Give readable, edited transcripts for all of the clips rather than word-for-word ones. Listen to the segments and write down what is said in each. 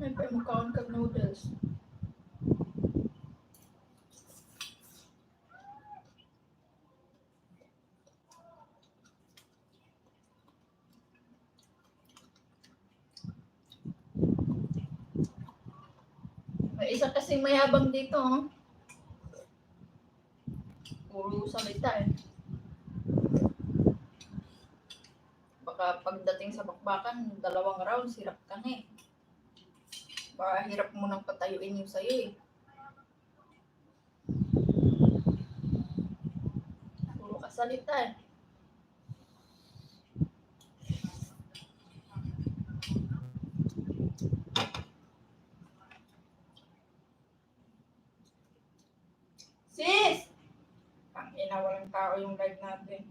May pamukhaon kag noodles. May isa kasing mayabang dito, oh. Puro salita eh. Baka pagdating sa bakbakan, 2 rounds, hirap ka na eh. Baka hirap mo nang patayuin yung sayo eh. Puro kasalita eh. Sis! Ang ina, walang tao yung live natin.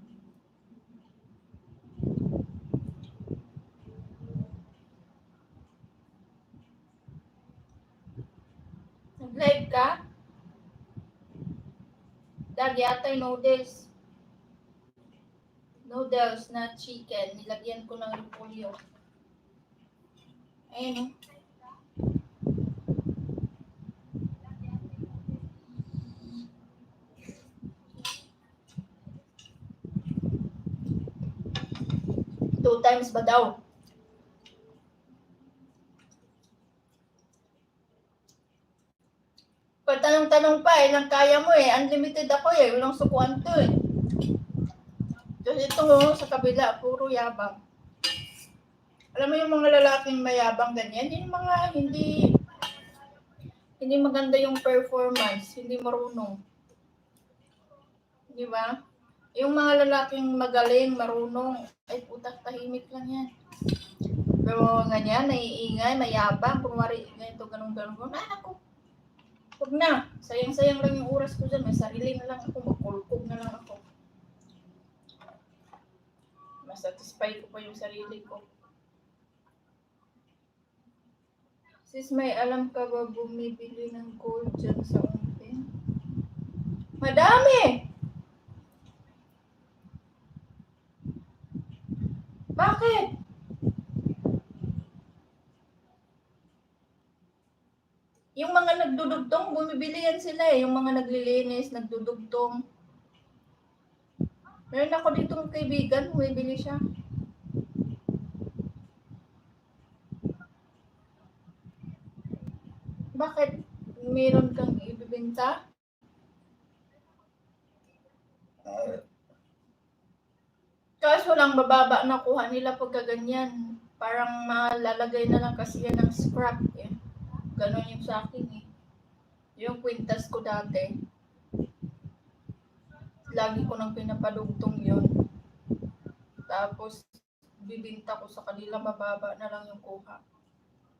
Nag-live ka? Lagi ata yung noodles. Noodles na chicken. Nilagyan ko ng repolyo. Ayun, oh. Two times ba daw? Tanong-tanong pa, ilang kaya mo eh. Unlimited ako eh. Walang sukuan to eh. Tapos ito sa kabila, puro yabang. Alam mo yung mga lalaking mayabang ganyan, yung mga hindi maganda yung performance, hindi marunong. Di ba? Yung mga lalaking magaling, marunong, ay putak, tahimik lang yan. Pero ganyan, naiingay, mayabang, kumari, ganito, ganun. Ako, huwag na. Sayang-sayang lang yung oras ko dyan. May sarili na lang ako. Magkulkog na lang ako. Masatisfy ko pa yung sarili ko. Sis, may alam ka ba bumibili ng gold dyan sa Umpin? Madami! Bakit? Yung mga nagdudugtong, bumibili yan sila eh. Yung mga naglilinis, nagdudugtong. Meron ako ditong kaibigan, bumibili siya. Bakit? Meron kang ibibenta? Kaso lang bababa na kuha nila pagka ganyan. Parang malalagay na lang kasi yan ng scrap eh. Ganon yung sa akin eh. Yung kwintas ko dati, lagi ko nang pinapadugtong yun. Tapos, bibinta ko sa kanila, mababa na lang yung kuha.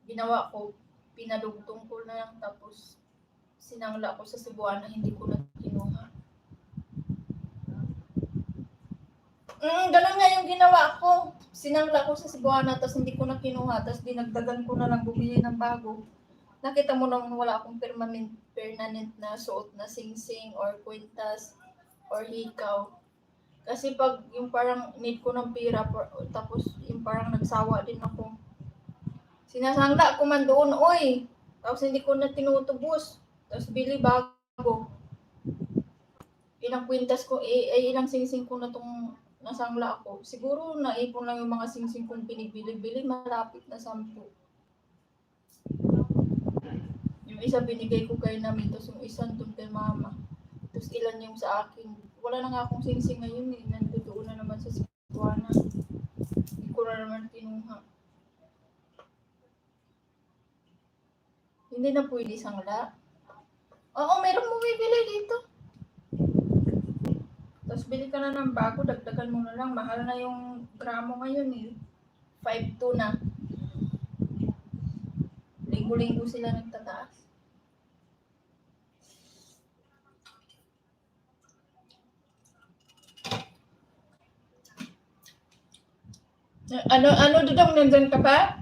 Ginawa ko, pinadugtong ko na lang, tapos sinangla ko sa Cebuana, hindi ko na kinuha. Ganun nga yung ginawa ko. Sinangla ko sa Cebuana, tapos hindi ko na kinuha, tapos dinagdagan ko na lang bumili ng bago. Nakita mo naman wala akong permanent na suot na singsing or kwintas or hikaw. Kasi pag yung parang need ko ng pira, tapos yung parang nagsawa din ako. Sinasangla ko man doon, oy. Tapos hindi ko na tinutubos. Tapos bili bago. Ilang kwintas ko, ilang singsing ko na tong nasangla ako. Siguro naipon lang yung mga singsing kong pinibili-bili, malapit na 10. Yung isa binigay ko kay Nami, tapos yung isa doon kay Mama. Tapos ilan yung sa akin. Wala na nga akong singsing ngayon eh. Nandoon na naman sa Cebuana. Hindi ko na naman kinuha. Hindi na pwede sangla. Oo, meron bumibili dito. Tapos bili ka na ng bago, dagdagan mo na lang. Mahal na yung gramo ngayon eh. 5.2 na. Linggo-linggo sila nagtataas. Ano Dudong, nandyan ka pa?